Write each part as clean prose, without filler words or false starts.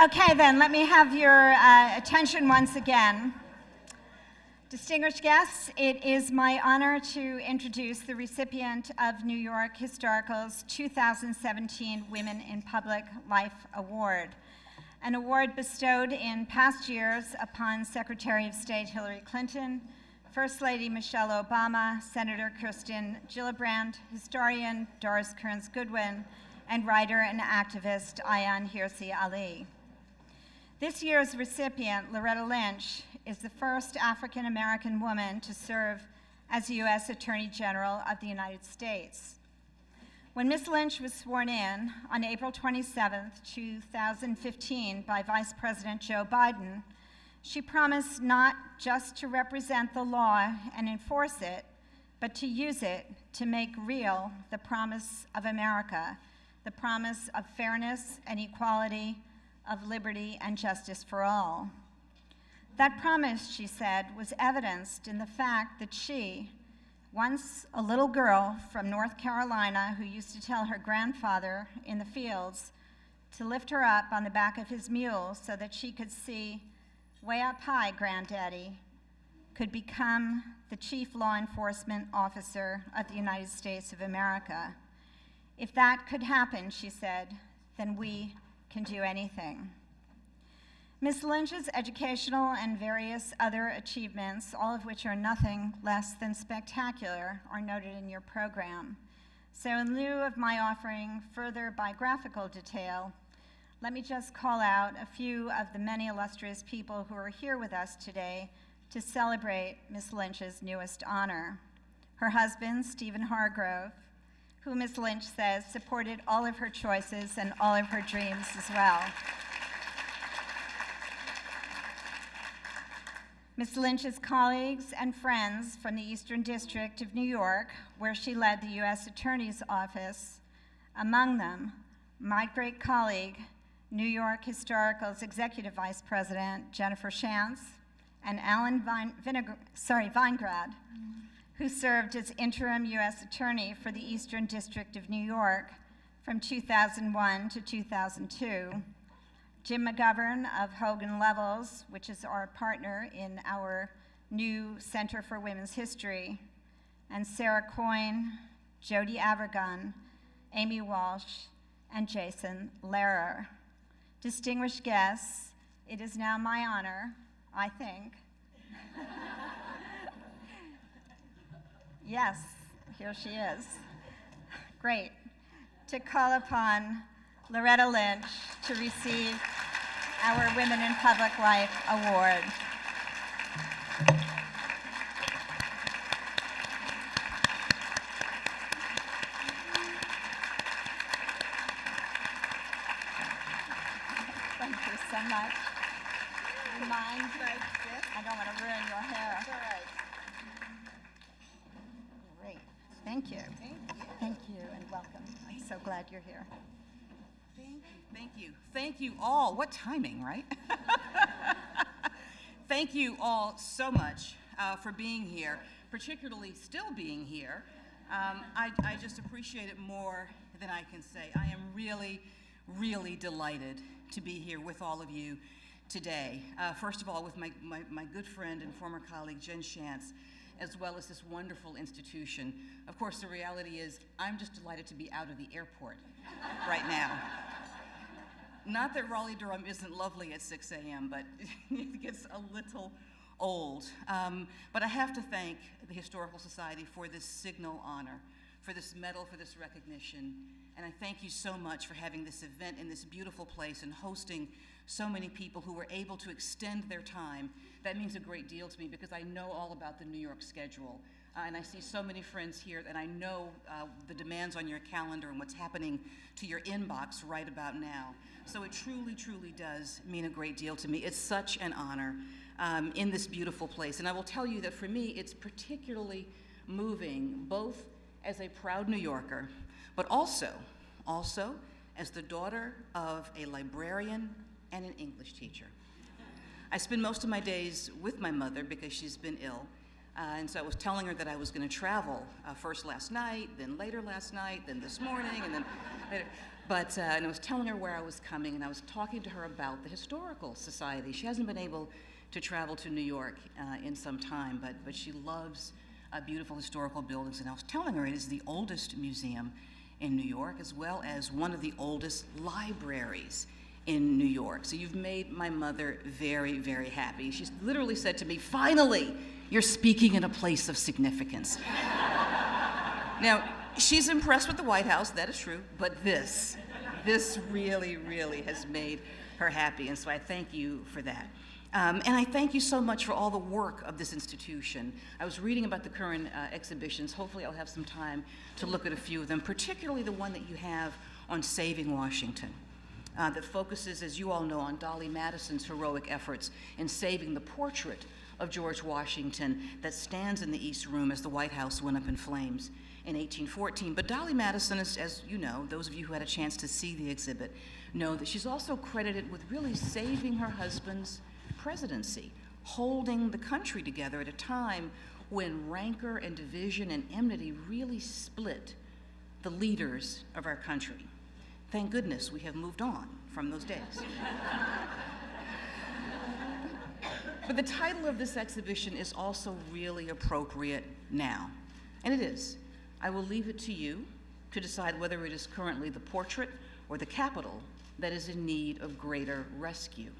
Okay, then, let me have your attention once again. Distinguished guests, it is my honor to introduce the recipient of New York Historical's 2017 Women in Public Life Award, an award bestowed in past years upon Secretary of State Hillary Clinton, First Lady Michelle Obama, Senator Kirsten Gillibrand, historian Doris Kearns Goodwin, and writer and activist Ayaan Hirsi Ali. This year's recipient, Loretta Lynch, is the first African-American woman to serve as U.S. Attorney General of the United States. When Ms. Lynch was sworn in on April 27, 2015 by Vice President Joe Biden, she promised not just to represent the law and enforce it, but to use it to make real the promise of America, the promise of fairness and equality, of liberty and justice for all. That promise, she said, was evidenced in the fact that she, once a little girl from North Carolina who used to tell her grandfather in the fields to lift her up on the back of his mule so that she could see way up high, Granddaddy, could become the chief law enforcement officer of the United States of America. If that could happen, she said, then we can do anything. Ms. Lynch's educational and various other achievements, all of which are nothing less than spectacular, are noted in your program. So in lieu of my offering further biographical detail, let me just call out a few of the many illustrious people who are here with us today to celebrate Ms. Lynch's newest honor. Her husband, Stephen Hargrove, who Ms. Lynch says supported all of her choices and all of her dreams as well. Ms. Lynch's colleagues and friends from the Eastern District of New York, where she led the U.S. Attorney's Office, among them, my great colleague, New York Historical's Executive Vice President, Jennifer Shantz, and Alan Weingrad, who served as interim U.S. Attorney for the Eastern District of New York from 2001 to 2002, Jim McGovern of Hogan Lovells, which is our partner in our new Center for Women's History, and Sarah Coyne, Jody Avergun, Amy Walsh, and Jason Lehrer. Distinguished guests, it is now my honor, I think. Yes, here she is. Great. To call upon Loretta Lynch to receive our Women in Public Life Award. Thank you so much. Do you mind like this? I don't want to ruin your hair. That's all right. Great. Thank you. Thank you. Thank you and welcome. I'm so glad you're here. Thank you. Thank you. Thank you all. What timing, right? Thank you all so much for being here, particularly still being here. I just appreciate it more than I can say. I am really, really delighted to be here with all of you today. First of all, with my good friend and former colleague, Jen Shantz, as well as this wonderful institution. Of course, the reality is I'm just delighted to be out of the airport right now. Not that Raleigh-Durham isn't lovely at 6 a.m., but it gets a little old. But I have to thank the Historical Society for this signal honor, for this medal, for this recognition. And I thank you so much for having this event in this beautiful place and hosting so many people who were able to extend their time. That means a great deal to me because I know all about the New York schedule. And I see so many friends here, and I know the demands on your calendar and what's happening to your inbox right about now. So it truly, truly does mean a great deal to me. It's such an honor in this beautiful place. And I will tell you that for me, it's particularly moving, both as a proud New Yorker, but also as the daughter of a librarian and an English teacher. I spend most of my days with my mother because she's been ill. And so I was telling her that I was going to travel first last night, then later last night, then this morning, and then later. And I was telling her where I was coming, and I was talking to her about the Historical Society. She hasn't been able to travel to New York in some time, but she loves beautiful historical buildings. And I was telling her it is the oldest museum in New York, as well as one of the oldest libraries in New York. So you've made my mother very, very happy. She's literally said to me, "Finally, you're speaking in a place of significance." Now, she's impressed with the White House, that is true, but this really, really has made her happy, and so I thank you for that. And I thank you so much for all the work of this institution. I was reading about the current exhibitions. Hopefully I'll have some time to look at a few of them, particularly the one that you have on Saving Washington, that focuses, as you all know, on Dolly Madison's heroic efforts in saving the portrait of George Washington that stands in the East Room as the White House went up in flames in 1814. But Dolly Madison, as you know, those of you who had a chance to see the exhibit, know that she's also credited with really saving her husband's presidency, holding the country together at a time when rancor and division and enmity really split the leaders of our country. Thank goodness we have moved on from those days. But the title of this exhibition is also really appropriate now, and it is. I will leave it to you to decide whether it is currently the portrait or the Capitol that is in need of greater rescue.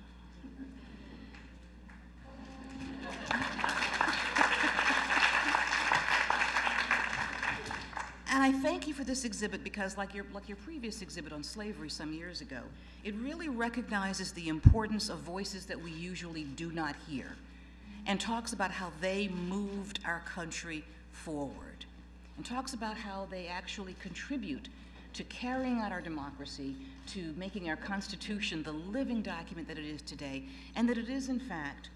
And I thank you for this exhibit because, like your previous exhibit on slavery some years ago, it really recognizes the importance of voices that we usually do not hear and talks about how they moved our country forward and talks about how they actually contribute to carrying out our democracy, to making our Constitution the living document that it is today, and that it is, in fact,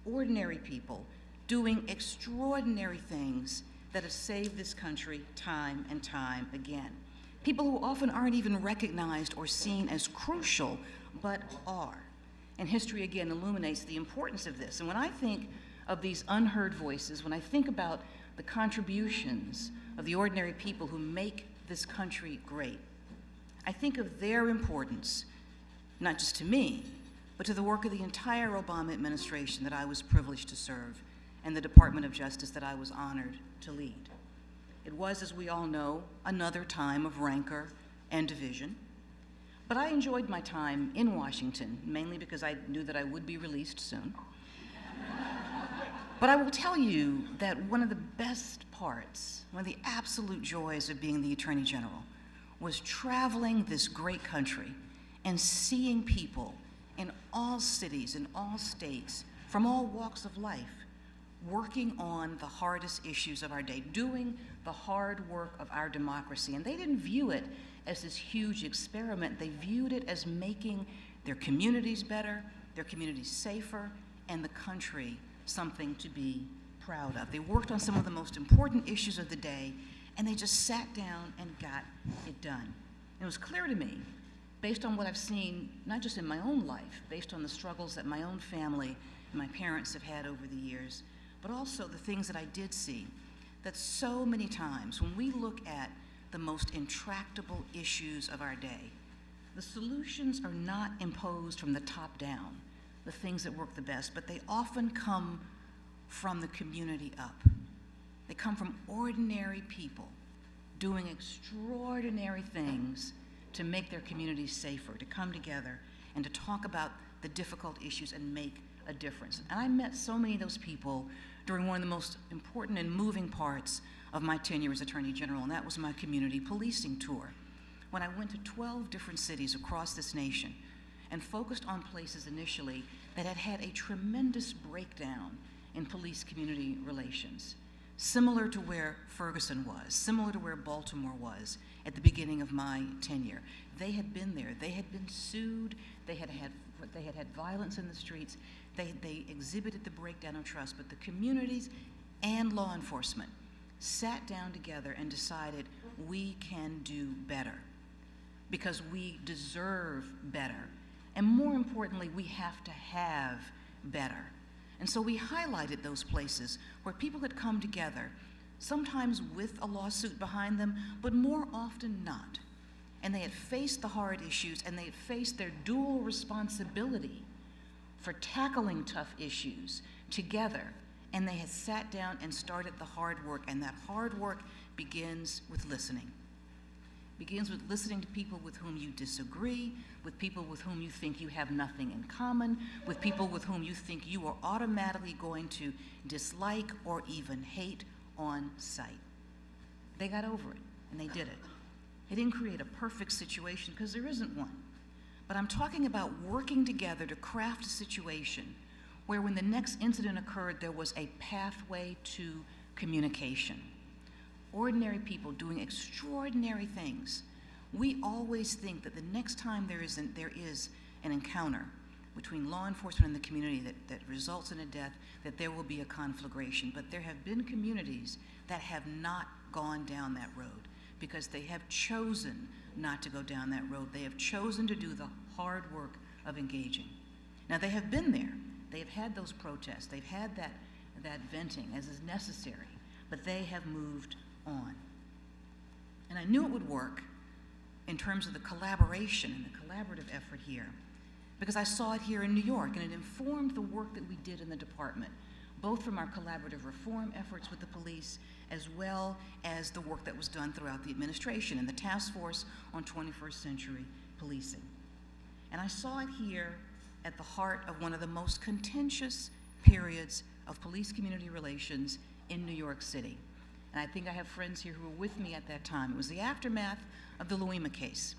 ordinary people doing extraordinary things that have saved this country time and time again. People who often aren't even recognized or seen as crucial, but are. And history again illuminates the importance of this. And when I think of these unheard voices, when I think about the contributions of the ordinary people who make this country great, I think of their importance, not just to me, but to the work of the entire Obama administration that I was privileged to serve and the Department of Justice that I was honored to lead. It was, as we all know, another time of rancor and division. But I enjoyed my time in Washington, mainly because I knew that I would be released soon. But I will tell you that one of the best parts, one of the absolute joys of being the Attorney General, was traveling this great country and seeing people in all cities, in all states, from all walks of life, working on the hardest issues of our day, doing the hard work of our democracy. And they didn't view it as this huge experiment. They viewed it as making their communities better, their communities safer, and the country something to be proud of. They worked on some of the most important issues of the day, and they just sat down and got it done. It was clear to me, based on what I've seen, not just in my own life, based on the struggles that my own family and my parents have had over the years, but also the things that I did see, that so many times when we look at the most intractable issues of our day, the solutions are not imposed from the top down, the things that work the best, but they often come from the community up. They come from ordinary people doing extraordinary things to make their communities safer, to come together and to talk about the difficult issues and make a difference. And I met so many of those people during one of the most important and moving parts of my tenure as Attorney General, and that was my community policing tour, when I went to 12 different cities across this nation and focused on places initially that had had a tremendous breakdown in police-community relations, similar to where Ferguson was, similar to where Baltimore was at the beginning of my tenure. They had been there. They had been sued. They had had violence in the streets. They exhibited the breakdown of trust, but the communities and law enforcement sat down together and decided we can do better because we deserve better. And more importantly, we have to have better. And so we highlighted those places where people had come together, sometimes with a lawsuit behind them, but more often not. and they had faced the hard issues, and they had faced their dual responsibility for tackling tough issues together, and they had sat down and started the hard work, and that hard work begins with listening. Begins with listening to people with whom you disagree, with people with whom you think you have nothing in common, with people with whom you think you are automatically going to dislike or even hate on sight. They got over it, and they did it. It didn't create a perfect situation, because there isn't one. But I'm talking about working together to craft a situation where when the next incident occurred, there was a pathway to communication. Ordinary people doing extraordinary things. We always think that the next time there is an encounter between law enforcement and the community that results in a death, that there will be a conflagration. But there have been communities that have not gone down that road because they have chosen not to go down that road. They have chosen to do the hard work of engaging. Now, they have been there. They have had those protests. They've had that venting as is necessary, but they have moved on. And I knew it would work in terms of the collaboration and the collaborative effort here, because I saw it here in New York, and it informed the work that we did in the department, both from our collaborative reform efforts with the police, as well as the work that was done throughout the administration and the task force on 21st century policing. And I saw it here at the heart of one of the most contentious periods of police-community relations in New York City. And I think I have friends here who were with me at that time. It was the aftermath of the Louima case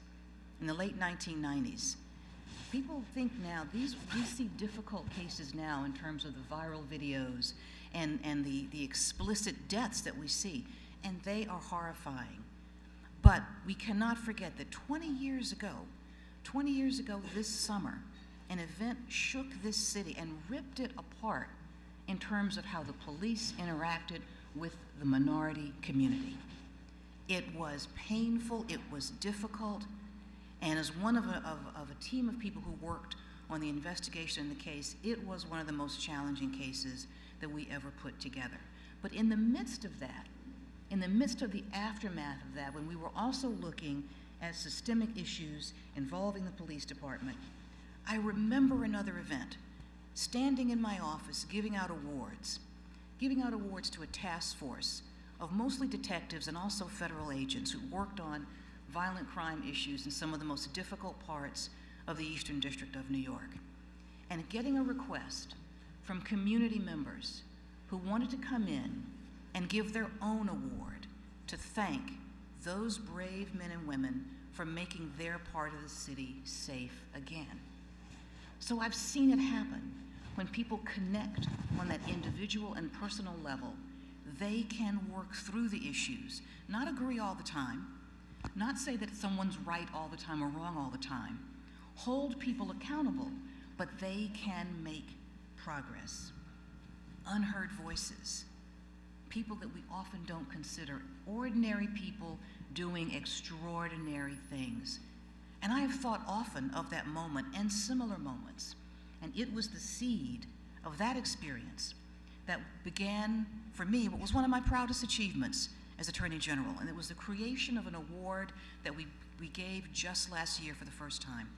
in the late 1990s. People think now, we see difficult cases now in terms of the viral videos and the explicit deaths that we see, and they are horrifying. But we cannot forget that 20 years ago this summer, an event shook this city and ripped it apart in terms of how the police interacted with the minority community. It was painful, it was difficult, and as one of a team of people who worked on the investigation in the case, it was one of the most challenging cases that we ever put together. But in the midst of that, in the midst of the aftermath of that, when we were also looking at systemic issues involving the police department, I remember another event, standing in my office giving out awards to a task force of mostly detectives and also federal agents who worked on violent crime issues in some of the most difficult parts of the Eastern District of New York. And getting a request from community members who wanted to come in and give their own award to thank those brave men and women for making their part of the city safe again. So I've seen it happen. When people connect on that individual and personal level, they can work through the issues, not agree all the time, not say that someone's right all the time or wrong all the time, hold people accountable, but they can make progress. Unheard voices, people that we often don't consider, ordinary people doing extraordinary things. And I have thought often of that moment and similar moments. And it was the seed of that experience that began, for me, what was one of my proudest achievements as Attorney General. And it was the creation of an award that we gave just last year for the first time.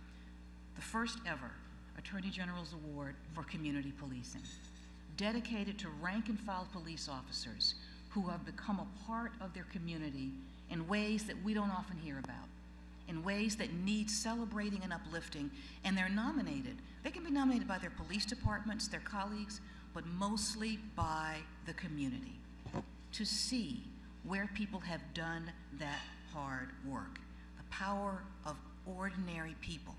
The first ever Attorney General's Award for Community Policing, dedicated to rank and file police officers who have become a part of their community in ways that we don't often hear about, in ways that need celebrating and uplifting, and they're nominated. They can be nominated by their police departments, their colleagues, but mostly by the community, to see where people have done that hard work. The power of ordinary people,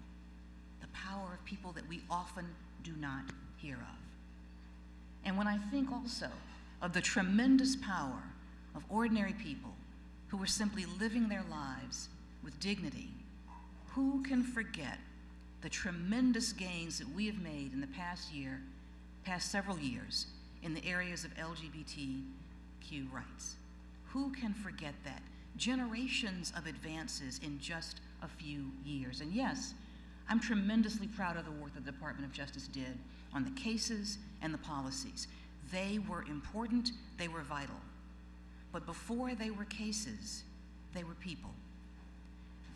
the power of people that we often do not hear of. And when I think also of the tremendous power of ordinary people who are simply living their lives with dignity, who can forget the tremendous gains that we have made in the past several years in the areas of LGBTQ rights? Who can forget that? Generations of advances in just a few years. And yes, I'm tremendously proud of the work that the Department of Justice did on the cases and the policies. They were important, they were vital. But before they were cases, they were people.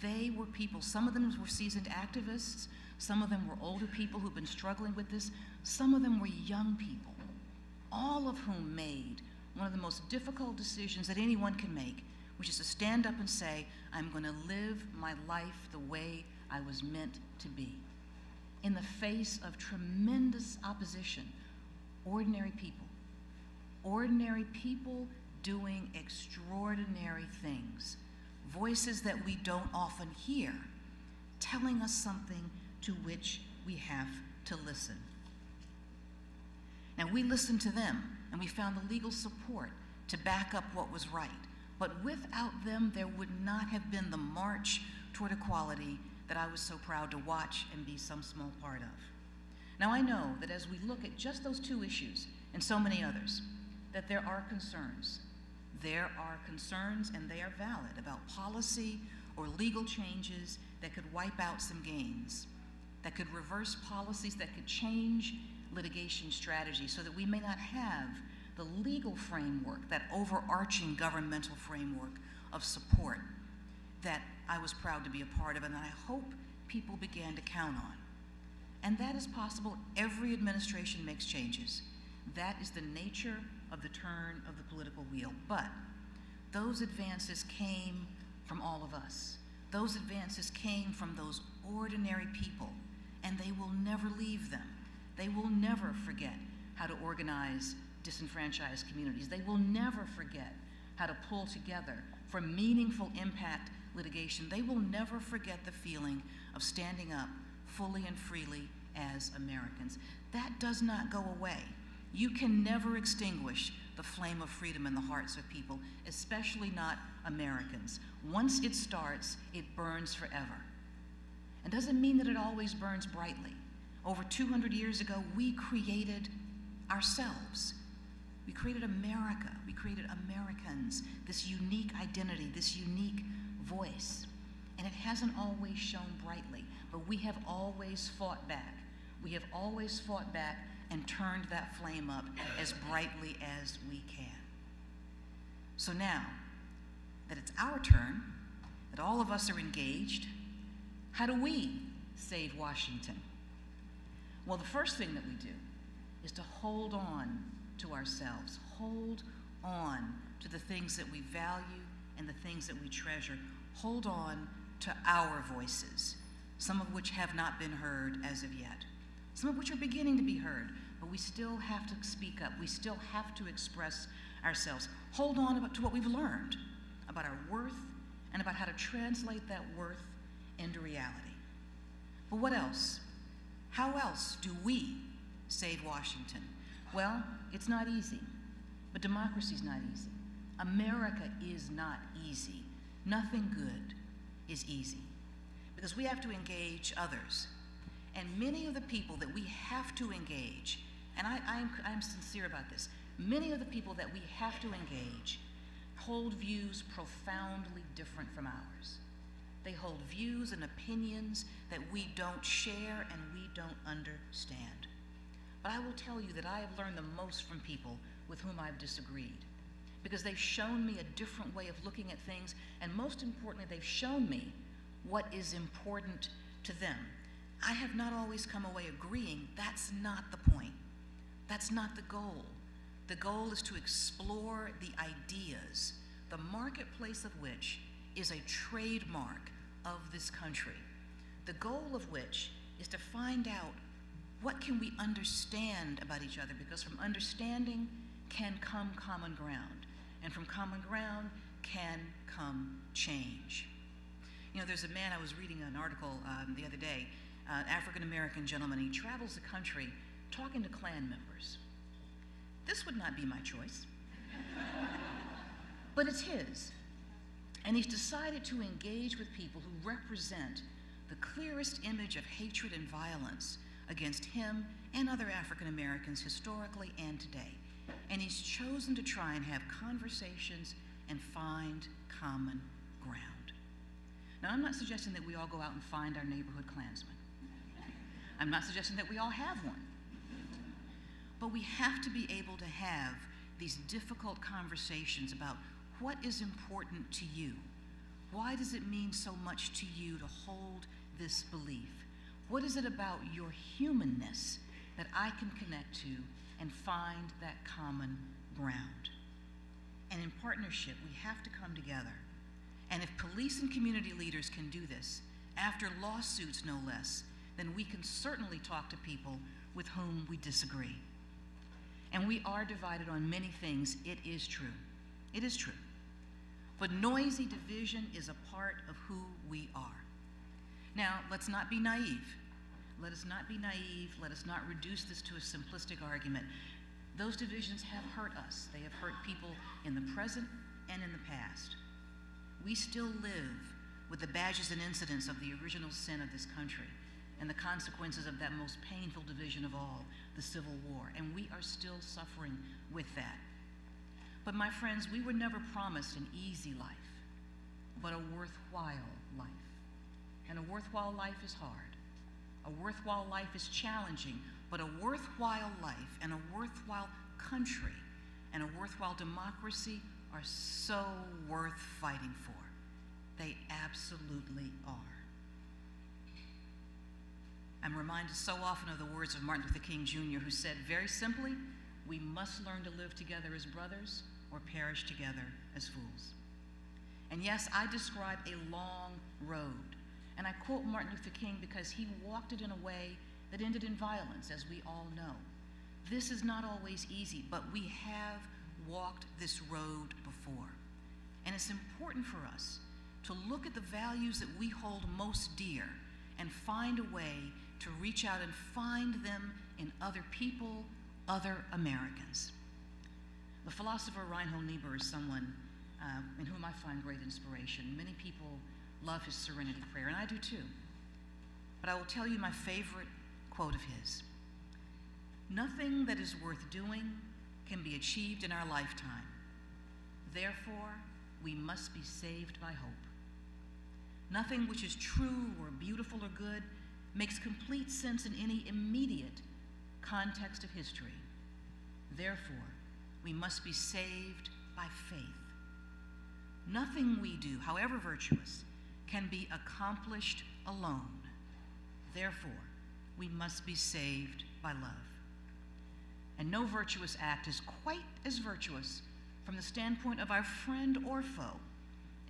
They were people, some of them were seasoned activists, some of them were older people who've been struggling with this, some of them were young people, all of whom made one of the most difficult decisions that anyone can make, which is to stand up and say, I'm going to live my life the way I was meant to be. In the face of tremendous opposition, ordinary people doing extraordinary things, voices that we don't often hear, telling us something to which we have to listen. Now, we listened to them, and we found the legal support to back up what was right. But without them, there would not have been the march toward equality that I was so proud to watch and be some small part of. Now, I know that as we look at just those two issues and so many others, that there are concerns. There are concerns, and they are valid, about policy or legal changes that could wipe out some gains, that could reverse policies, that could change litigation strategy so that we may not have the legal framework, that overarching governmental framework of support that I was proud to be a part of and that I hope people began to count on. And that is possible. Every administration makes changes. That is the nature of the turn of the political wheel. But those advances came from all of us. Those advances came from those ordinary people, and they will never leave them. They will never forget how to organize disenfranchised communities. They will never forget how to pull together for meaningful impact litigation. They will never forget the feeling of standing up fully and freely as Americans. That does not go away. You can never extinguish the flame of freedom in the hearts of people, especially not Americans. Once it starts, it burns forever. And doesn't mean that it always burns brightly. Over 200 years ago, we created ourselves. We created America. We created Americans, this unique identity, this unique voice. And it hasn't always shone brightly, but we have always fought back. We have always fought back and turned that flame up as brightly as we can. So now that it's our turn, that all of us are engaged, how do we save Washington? Well, the first thing that we do is to hold on to ourselves, hold on to the things that we value and the things that we treasure. Hold on to our voices, some of which have not been heard as of yet, some of which are beginning to be heard, but we still have to speak up. We still have to express ourselves. Hold on to what we've learned about our worth and about how to translate that worth into reality. But what else? How else do we save Washington? Well, it's not easy, but democracy's not easy. America is not easy. Nothing good is easy, because we have to engage others. And many of the people that we have to engage, and I'm sincere about this, many of the people that we have to engage hold views profoundly different from ours. They hold views and opinions that we don't share and we don't understand. But I will tell you that I have learned the most from people with whom I've disagreed, because they've shown me a different way of looking at things, and most importantly, they've shown me what is important to them. I have not always come away agreeing. That's not the point. That's not the goal. The goal is to explore the ideas, the marketplace of which is a trademark of this country, the goal of which is to find out what can we understand about each other, because from understanding can come common ground, and from common ground can come change. You know, there's a man, I was reading an article the other day, an African-American gentleman. He travels the country talking to Klan members. This would not be my choice, but it's his. And he's decided to engage with people who represent the clearest image of hatred and violence against him and other African Americans historically and today. And he's chosen to try and have conversations and find common ground. Now, I'm not suggesting that we all go out and find our neighborhood Klansman. I'm not suggesting that we all have one. But we have to be able to have these difficult conversations about what is important to you. Why does it mean so much to you to hold this belief? What is it about your humanness that I can connect to and find that common ground? And in partnership, we have to come together. And if police and community leaders can do this, after lawsuits no less, then we can certainly talk to people with whom we disagree. And we are divided on many things, it is true. It is true. But noisy division is a part of who we are. Now, let's not be naive. Let us not be naive. Let us not reduce this to a simplistic argument. Those divisions have hurt us. They have hurt people in the present and in the past. We still live with the badges and incidents of the original sin of this country and the consequences of that most painful division of all, the Civil War, and we are still suffering with that. But my friends, we were never promised an easy life, but a worthwhile life. And a worthwhile life is hard. A worthwhile life is challenging, but a worthwhile life and a worthwhile country and a worthwhile democracy are so worth fighting for. They absolutely are. I'm reminded so often of the words of Martin Luther King Jr., who said very simply, we must learn to live together as brothers or perish together as fools. And yes, I describe a long road. And I quote Martin Luther King because he walked it in a way that ended in violence, as we all know. This is not always easy, but we have walked this road before. And it's important for us to look at the values that we hold most dear and find a way to reach out and find them in other people, other Americans. The philosopher Reinhold Niebuhr is someone in whom I find great inspiration. Many people love his serenity prayer, and I do too. But I will tell you my favorite quote of his. Nothing that is worth doing can be achieved in our lifetime. Therefore, we must be saved by hope. Nothing which is true or beautiful or good makes complete sense in any immediate context of history. Therefore, we must be saved by faith. Nothing we do, however virtuous, can be accomplished alone. Therefore, we must be saved by love. And no virtuous act is quite as virtuous from the standpoint of our friend or foe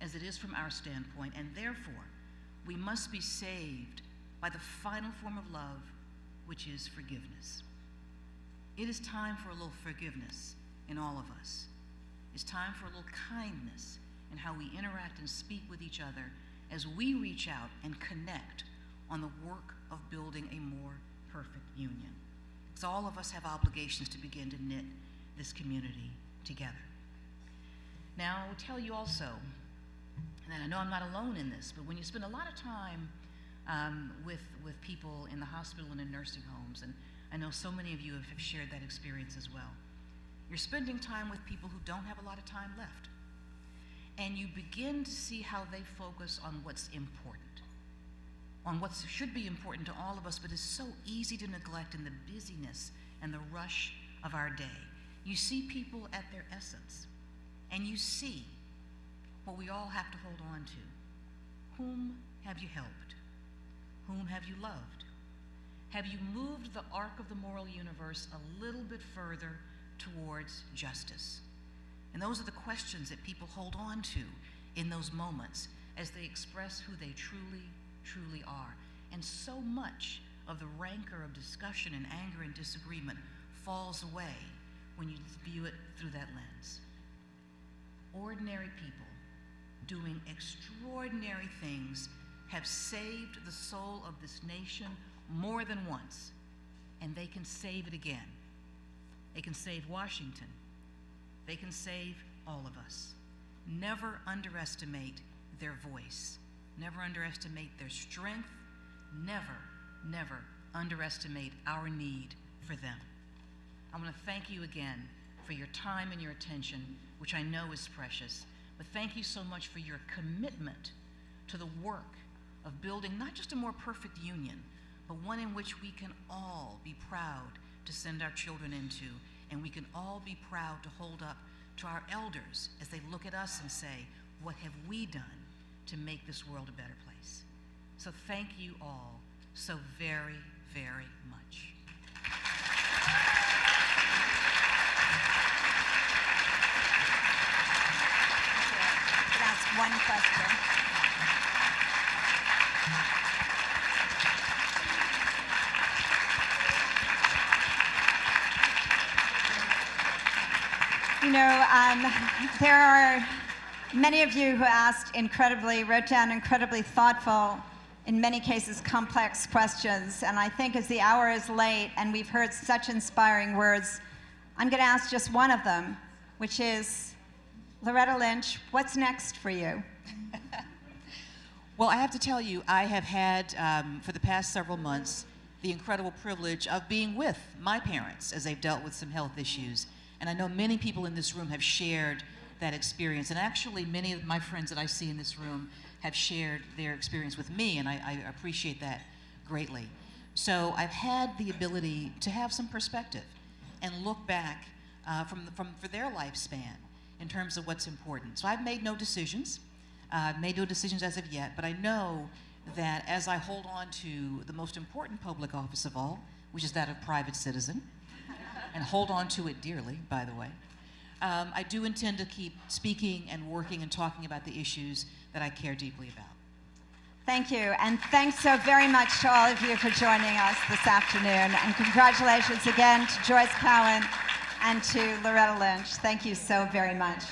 as it is from our standpoint, and therefore, we must be saved by the final form of love, which is forgiveness. It is time for a little forgiveness in all of us. It's time for a little kindness in how we interact and speak with each other as we reach out and connect on the work of building a more perfect union. Because all of us have obligations to begin to knit this community together. Now, I will tell you also, and I know I'm not alone in this, but when you spend a lot of time with people in the hospital and in nursing homes, and I know so many of you have shared that experience as well, you're spending time with people who don't have a lot of time left. And you begin to see how they focus on what's important, on what should be important to all of us, but is so easy to neglect in the busyness and the rush of our day. You see people at their essence, and you see what we all have to hold on to. Whom have you helped? Whom have you loved? Have you moved the arc of the moral universe a little bit further towards justice? And those are the questions that people hold on to in those moments as they express who they truly, truly are. And so much of the rancor of discussion and anger and disagreement falls away when you view it through that lens. Ordinary people doing extraordinary things have saved the soul of this nation more than once, and they can save it again. They can save Washington. They can save all of us. Never underestimate their voice. Never underestimate their strength. Never, never underestimate our need for them. I want to thank you again for your time and your attention, which I know is precious. But thank you so much for your commitment to the work of building not just a more perfect union, but one in which we can all be proud to send our children into, and we can all be proud to hold up to our elders as they look at us and say, what have we done to make this world a better place. So thank you all so very, very much. Can I ask one question? You know, there are many of you who wrote down incredibly thoughtful, in many cases complex questions, and I think as the hour is late and we've heard such inspiring words, I'm going to ask just one of them, which is, Loretta Lynch, what's next for you? Well, I have to tell you, I have had, for the past several months, the incredible privilege of being with my parents as they've dealt with some health issues. And I know many people in this room have shared that experience. And actually, many of my friends that I see in this room have shared their experience with me, and I appreciate that greatly. So I've had the ability to have some perspective and look back for their lifespan in terms of what's important. So I've made no decisions. Made no decisions as of yet, but I know that as I hold on to the most important public office of all, which is that of private citizen, and hold on to it dearly, by the way, I do intend to keep speaking and working and talking about the issues that I care deeply about. Thank you, and thanks so very much to all of you for joining us this afternoon, and congratulations again to Joyce Cowan and to Loretta Lynch. Thank you so very much.